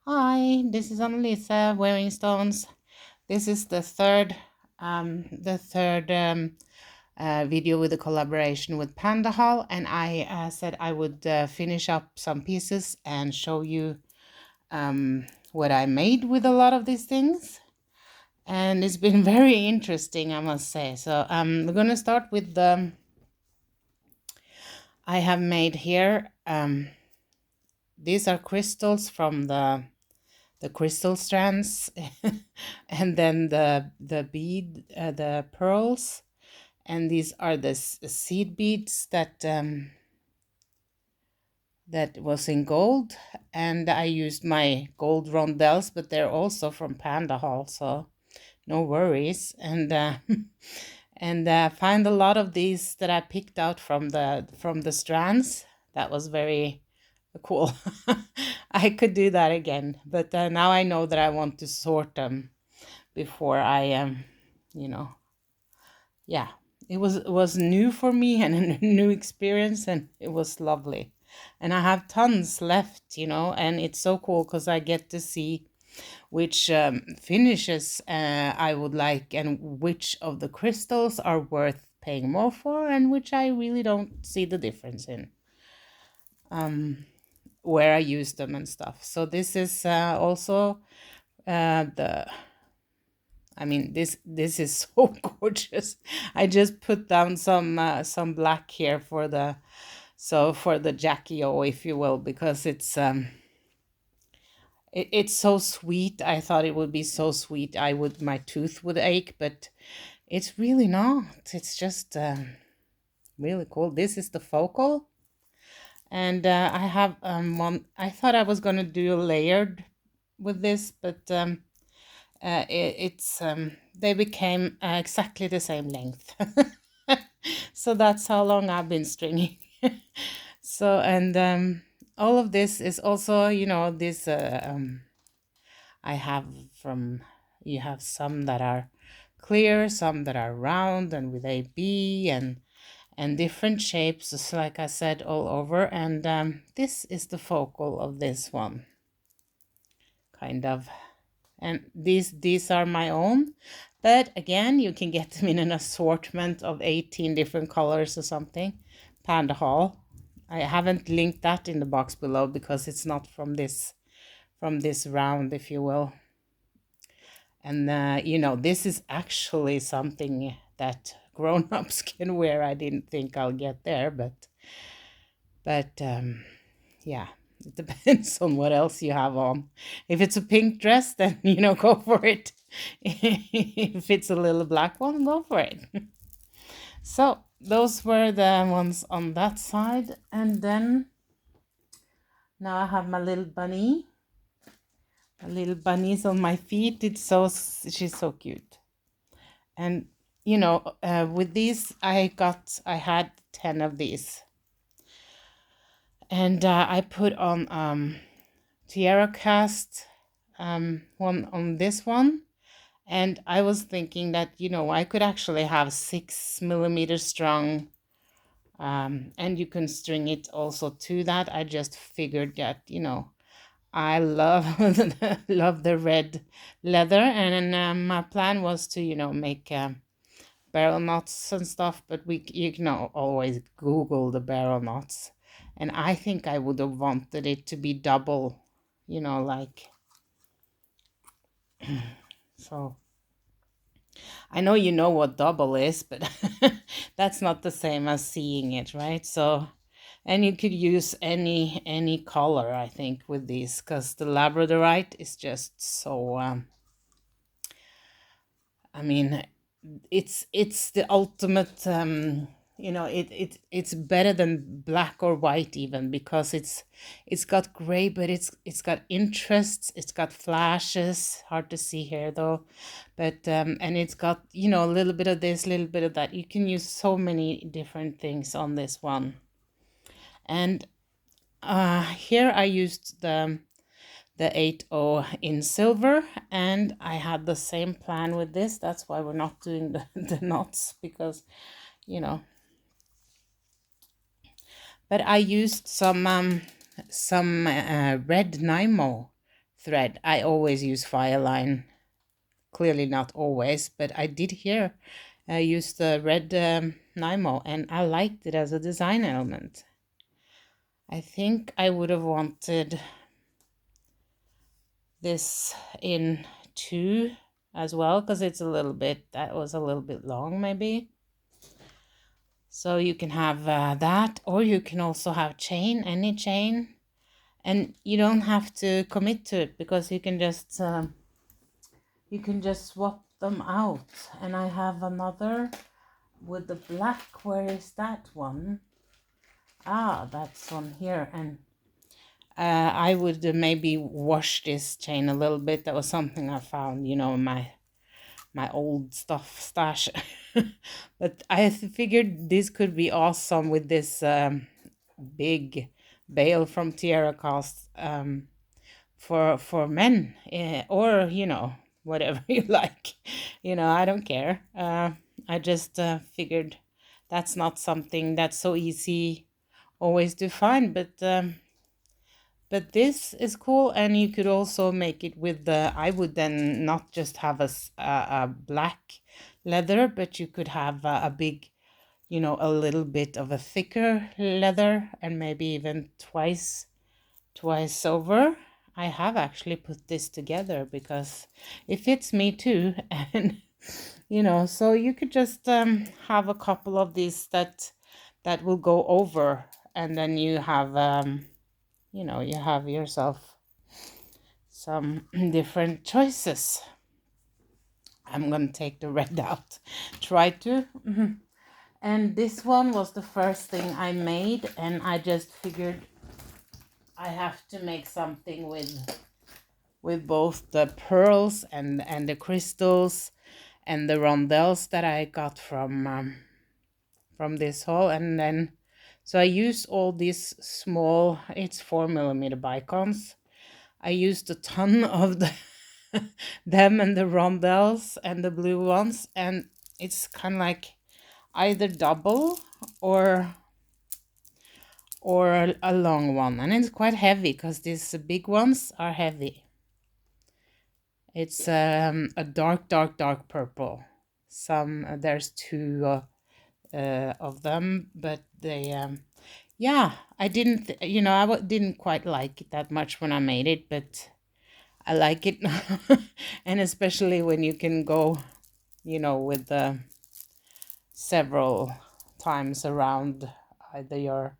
Hi, this is Annalisa wearing stones. This is the third video with a collaboration with Pandahall, and I said I would finish up some pieces and show you what I made with a lot of these things. And it's been very interesting, I must say. So we're gonna start with the I have made here. These are crystals from the crystal strands and then the bead, the pearls, and these are the seed beads that was in gold, and I used my gold rondelles, but they're also from Pandahall, so no worries. And and find a lot of these that I picked out from the strands. That was very cool. I could do that again, but now I know that I want to sort them before I you know, yeah. It was new for me and a new experience, and it was lovely. And I have tons left, and it's so cool because I get to see which finishes I would like, and which of the crystals are worth paying more for, and which I really don't see the difference in. Where I use them and stuff. So this is also the I mean, this is so gorgeous. I just put down some black here for the Jackie O, if you will, because it's so sweet. I thought it would be so sweet. My tooth would ache, but it's really not. It's just really cool. This is the focal, and I have one. I thought I was gonna do a layered with this, but it's they became exactly the same length. So that's how long I've been stringing. So, and all of this is also, this I have from, you have some that are clear, some that are round and with a B, and different shapes, just like I said, all over. And this is the focal of this one, kind of. And these are my own, but again, you can get them in an assortment of 18 different colors or something. Pandahall. I haven't linked that in the box below because it's not from this round, if you will. And this is actually something that grown-ups can wear. I didn't think I'll get there, but yeah, it depends on what else you have on. If it's a pink dress, then go for it. If it's a little black one, go for it. So those were the ones on that side, and then now I have my little bunny. My little bunny's on my feet. She's so cute. And with these, I had 10 of these, and I put on tiara cast one on this one. And I was thinking that I could actually have 6 millimeter strong, and you can string it also to that. I just figured that I love love the red leather, and my plan was to make barrel knots and stuff, but you can always Google the barrel knots, and I think I would have wanted it to be double, like so. I know you know what double is, but that's not the same as seeing it, right? So, and you could use any color, I think, with these, because the Labradorite is just so. I mean, it's the ultimate. It's better than black or white even, because it's got gray, but it's got interests, it's got flashes, hard to see here though, but and it's got a little bit of this, little bit of that. You can use so many different things on this one. And here I used the 8O in silver, and I had the same plan with this. That's why we're not doing the knots, because but I used some red Nymo, thread. I always use Fireline. Clearly not always, but I did here use the red Nymo, and I liked it as a design element. I think I would have wanted this in 2 as well, because it's a little bit, that was a little bit long maybe. So you can have that, or you can also have chain, any chain, and you don't have to commit to it, because you can just swap them out. And I have another with the black. Where is that one? Ah, that's on here. And I would maybe wash this chain a little bit. That was something I found, you know, in my old stuff stash. But I figured this could be awesome with this big bale from Tierra Cast, for men, or, you know, whatever you like. You know, I don't care. I just figured that's not something that's so easy always to find, but this is cool. And you could also make it with the, I would then not just have a black leather, but you could have a big, you know, a little bit of a thicker leather, and maybe even twice over. I have actually put this together because it fits me too. And you know, so you could just have a couple of these that will go over, and then you have you know, you have yourself some different choices. I'm gonna take the red out, try to. And this one was the first thing I made, and I just figured I have to make something with both the pearls and the crystals and the rondelles that I got from this haul. And then so I use all these small, it's 4mm Baikons. I used a ton of them and the rondelles and the blue ones, and it's kind of like either double or a long one, and it's quite heavy because these big ones are heavy. It's a dark purple. There's 2 of them, but they yeah, I didn't, you know, I didn't quite like it that much when I made it, but I like it now. And especially when you can go, you know, with several times around either your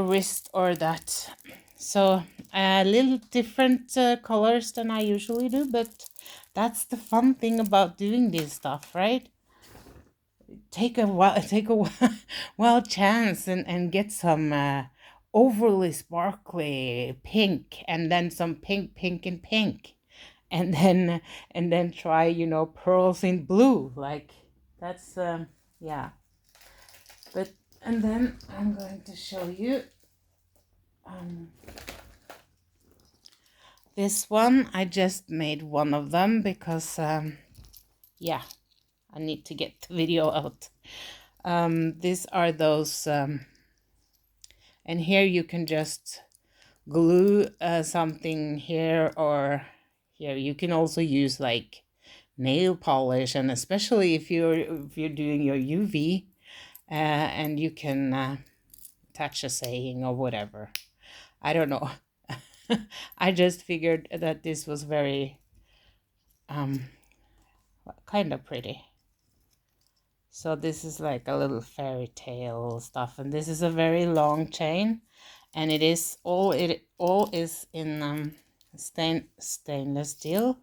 wrist or that. So a little different colors than I usually do, but that's the fun thing about doing this stuff, right? Take a wild chance and get some overly sparkly pink, and then some pink and pink, and then try, you know, pearls in blue. Like, that's yeah. But and then I'm going to show you this one. I just made one of them because yeah, I need to get the video out. These are those and here you can just glue something here or here. You can also use like nail polish, and especially if you're doing your UV, and you can attach a saying or whatever. I don't know. I just figured that this was very kind of pretty. So this is like a little fairy tale stuff, and this is a very long chain, and it all is in stainless steel.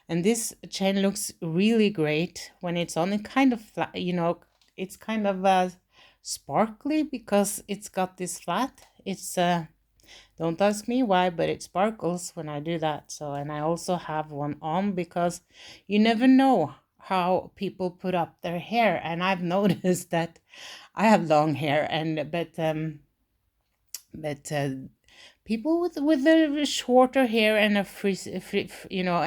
And this chain looks really great when it's on. It kind of flat, you know, it's kind of sparkly because it's got this flat. It's don't ask me why, but it sparkles when I do that. So, and I also have one on because you never know how people put up their hair. And I've noticed that I have long hair, and but people with the shorter hair and a you know,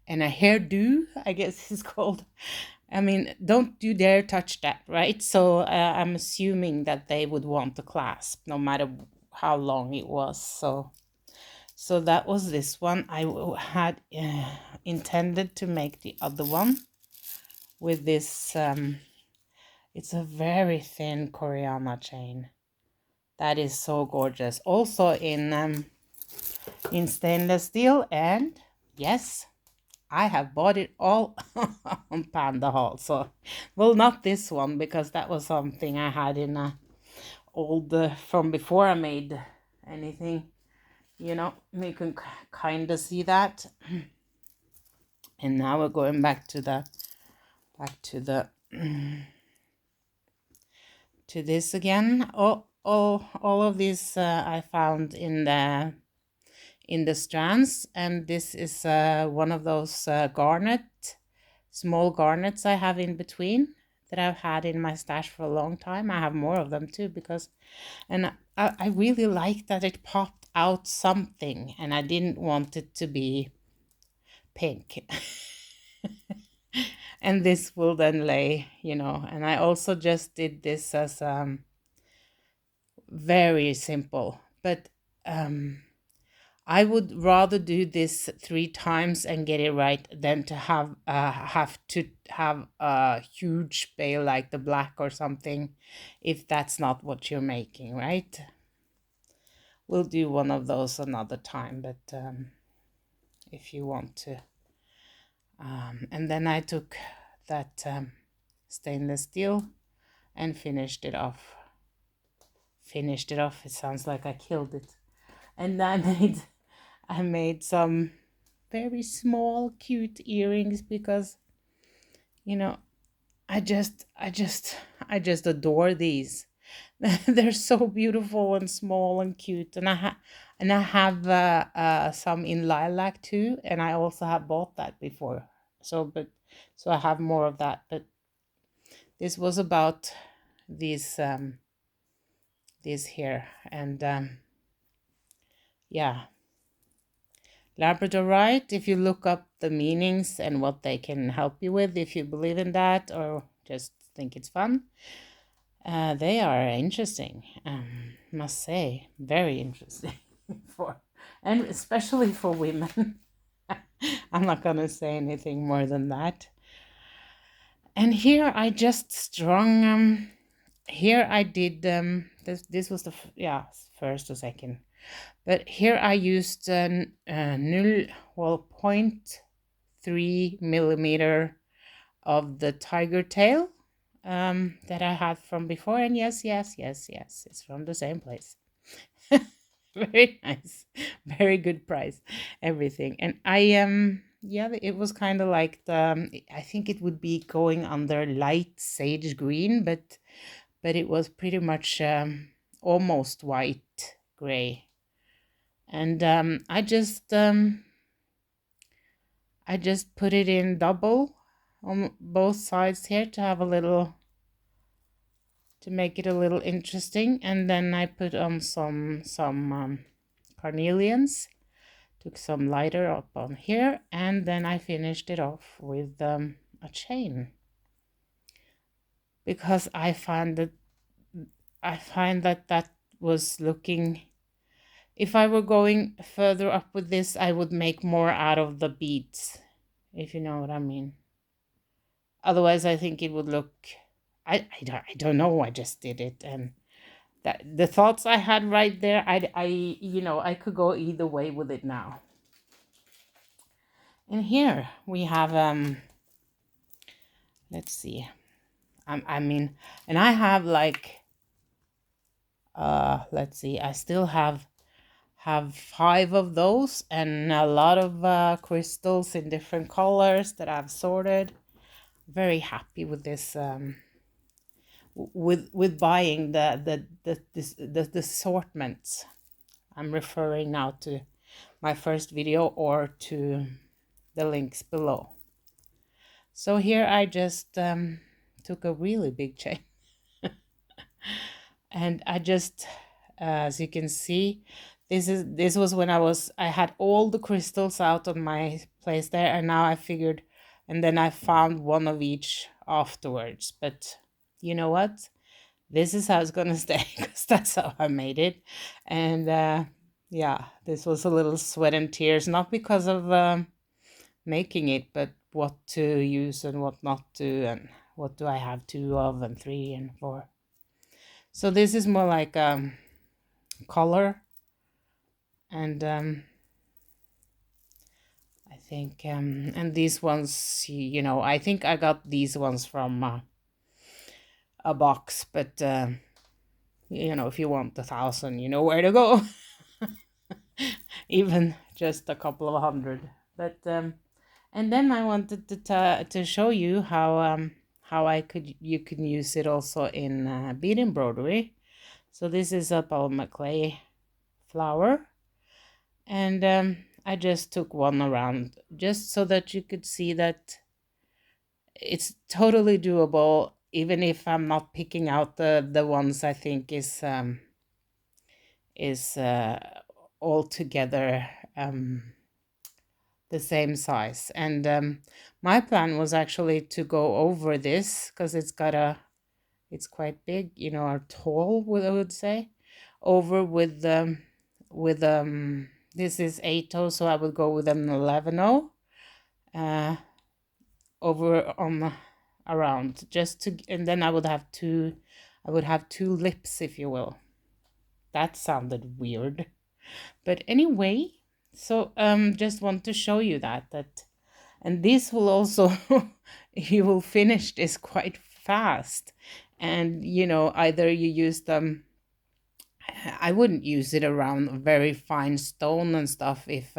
and a hairdo, I guess it's called. I mean, don't you dare touch that, right? So I'm assuming that they would want the clasp no matter how long it was. So So that was this one. I had intended to make the other one with this. It's a very thin Koreana chain. That is so gorgeous. Also in stainless steel, and yes, I have bought it all on Pandahall. So, well, not this one, because that was something I had in a old from before I made anything. You know, you can kind of see that. And now we're going back to the to this again. All of these I found in the strands, and this is one of those small garnets I have in between that I've had in my stash for a long time. I have more of them too, because and I really like that it popped out something, and I didn't want it to be pink. And this will then lay, you know. And I also just did this as very simple, but I would rather do this 3 times and get it right than to have to have a huge bale like the black or something, if that's not what you're making, right? We'll do one of those another time, but if you want to. And then I took that stainless steel and finished it off. It sounds like I killed it. And I made some very small cute earrings, because you know, I just adore these. They're so beautiful and small and cute, and I have some in lilac too, and I also have bought that before. So I have more of that, but this was about these here, and yeah, Labradorite, if you look up the meanings and what they can help you with, if you believe in that or just think it's fun, they are interesting. Must say, very interesting and especially for women. I'm not gonna say anything more than that. And here I just strung. Here I did this was the first or second. But here I used 0.3 millimeter of the tiger tail that I had from before. And yes, it's from the same place. Very nice. Very good price. Everything. And yeah, it was kind of like I think it would be going under light sage green, but it was pretty much almost white gray. And I just put it in double on both sides here to have a little, to make it a little interesting. And then I put on some carnelians, took some lighter up on here, and then I finished it off with a chain, because I find that that was looking, if I were going further up with this, I would make more out of the beads, if you know what I mean. Otherwise, I think it would look, I don't know, I just did it, and that the thoughts I had right there, I could go either way with it now. And here we have let's see, I mean, and I have like let's see, I still have 5 of those, and a lot of crystals in different colors that I've sorted. Very happy with this with buying the assortments. I'm referring now to my first video or to the links below. So here I just took a really big chain and I just, as you can see, this was when I had all the crystals out on my place there, and now I figured, and then I found one of each afterwards. But you know what? This is how it's gonna stay, because that's how I made it. And yeah, this was a little sweat and tears, not because of making it, but what to use and what not to, and what do I have two of, and three and four. So this is more like color, and I think, and these ones, you know, I think I got these ones from a box, but you know, if you want 1,000, you know where to go. Even just a couple of hundred. But and then I wanted to show you how you can use it also in bead embroidery. So this is a polymer clay flower, and I just took one around just so that you could see that it's totally doable, even if I'm not picking out the ones I think is altogether the same size. And my plan was actually to go over this because it's quite big, you know, or tall, I would say, over with this is 8/0, so I would go with an 11/0 over on around, just to, and then I would have two lips, if you will. That sounded weird. But anyway, so just want to show you that and this will also you will finish this quite fast. And you know, either you use them, I wouldn't use it around very fine stone and stuff, if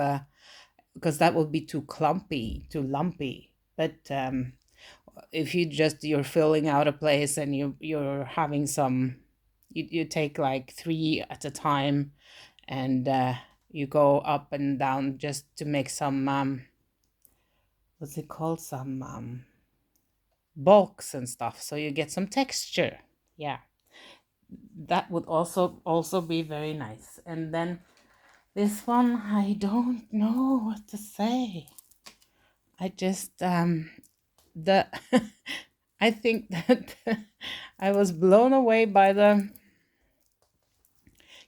because that would be too clumpy, too lumpy. But if you're filling out a place and you're having some, you take like 3 at a time, and you go up and down just to make some what's it called, some bulks and stuff, so you get some texture. Yeah, that would also be very nice. And then this one, I don't know what to say. I just the I think that I was blown away by the,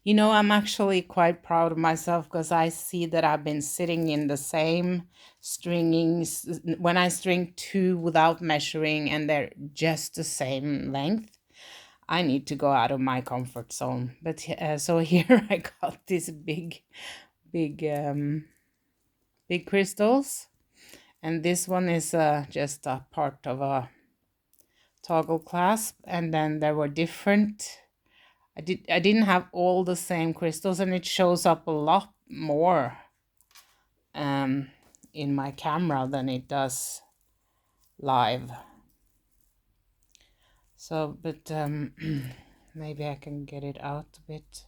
you know, I'm actually quite proud of myself because I see that I've been sitting in the same stringings when I string two without measuring, and they're just the same length. I need to go out of my comfort zone. But so here I got these big, big crystals, and this one is just a part of a toggle clasp, and then there were different. I didn't have all the same crystals, and it shows up a lot more in my camera than it does live. So, but maybe I can get it out a bit,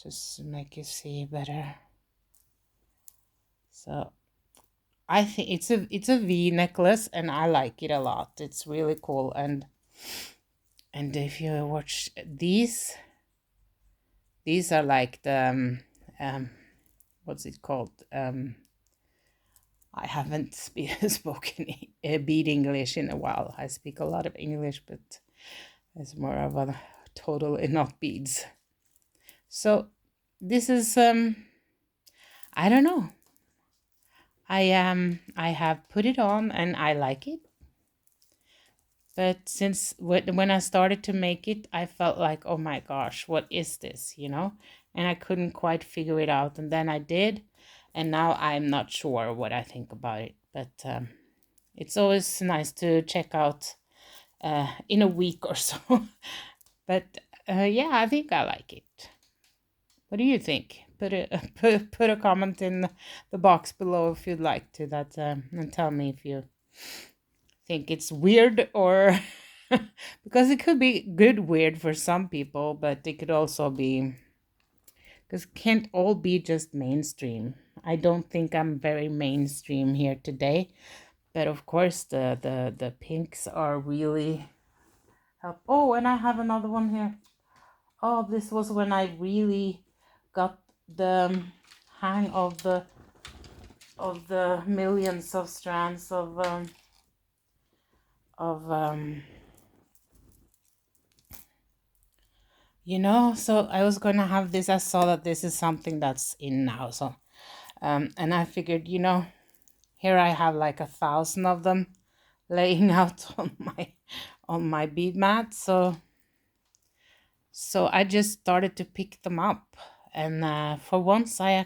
just make you see better. So I think it's a V necklace, and I like it a lot. It's really cool. And if you watch these are like the what's it called? I haven't spoken bead English in a while. I speak a lot of English, but it's more of a totally not beads. So this is I don't know. I have put it on and I like it. But since when I started to make it, I felt like, oh my gosh, what is this, you know? And I couldn't quite figure it out. And then I did, and now I'm not sure what I think about it. But it's always nice to check out in a week or so. But yeah, I think I like it. What do you think? Put a put a comment in the box below if you'd like to, that and tell me if you think it's weird, or because it could be good weird for some people, but it could also be, because can't all be just mainstream. I don't think I'm very mainstream here today, but of course the pinks are really help. Oh, and I have another one here. Oh, this was when I really got the hang of the millions of strands of So I was gonna have this. I saw that this is something that's in now. So, and I figured, here I have like 1,000 of them laying out on my bead mat. So I just started to pick them up, and for once I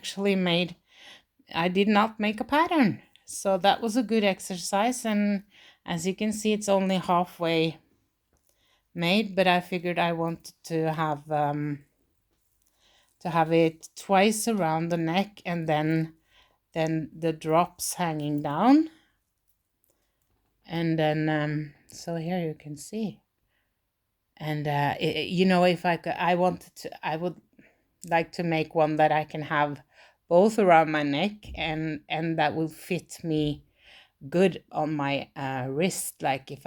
did not make a pattern. So that was a good exercise, and as you can see, it's only halfway made, but I figured I wanted to have it twice around the neck, and then the drops hanging down. And then so here you can see. And if I would like to make one that I can have both around my neck, and that will fit me good on my wrist, like if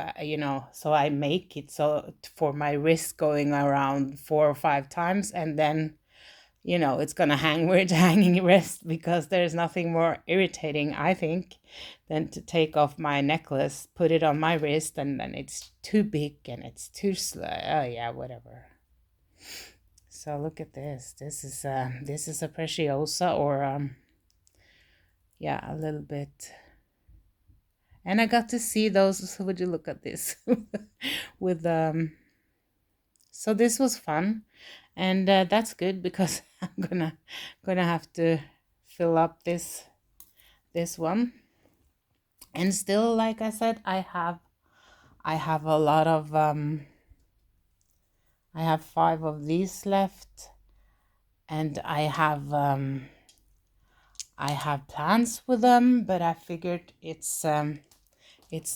so I make it so for my wrist going around 4 or 5 times, and then it's gonna hang where it's hanging wrist, because there's nothing more irritating, I think, than to take off my necklace, put it on my wrist, and then it's too big and it's too slow. Oh yeah, whatever. So look at this. This is a preciosa, or yeah, a little bit. And I got to see those. Would you look at this? With so this was fun, and that's good, because I'm gonna have to fill up this one. And still, like I said, I have a lot of I have 5 of these left, and I have plans with them, but I figured it's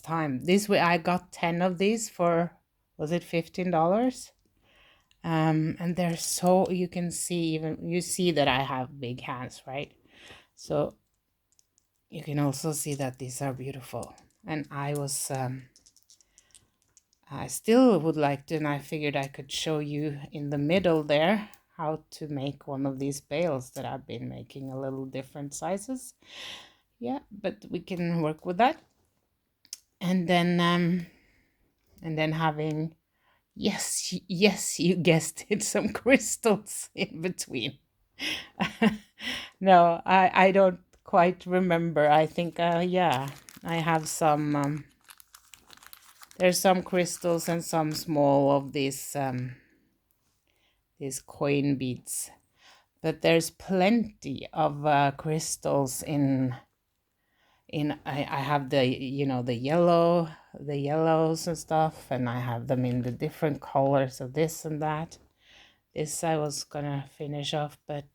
time. This way I got 10 of these for, was it $15? And they're so, you can see, even you see that I have big hands, right? So you can also see that these are beautiful. And I still would like to, and I figured I could show you in the middle there how to make one of these bales that I've been making, a little different sizes. Yeah, but we can work with that. And then having, yes, you guessed it, some crystals in between. No, I don't quite remember. I think, yeah, I have some, there's some crystals and some small of these coin beads. But there's plenty of crystals I have the, the yellows and stuff, and I have them in the different colors of this and that. This I was gonna finish off, but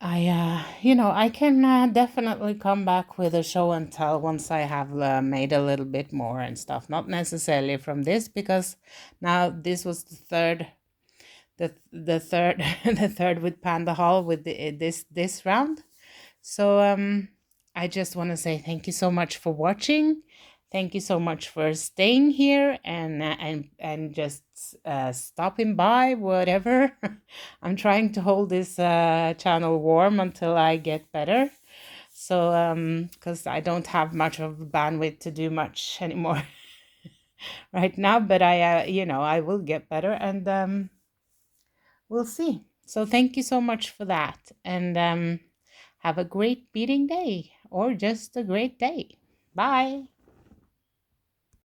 I can definitely come back with a show and tell once I have made a little bit more and stuff. Not necessarily from this, because now this was the third, the third, the third with Pandahall with this round. So I just want to say thank you so much for watching. Thank you so much for staying here and just stopping by, whatever. I'm trying to hold this channel warm until I get better. So because I don't have much of bandwidth to do much anymore right now, but I will get better, and we'll see. So thank you so much for that, and have a great beading day, or just a great day. Bye.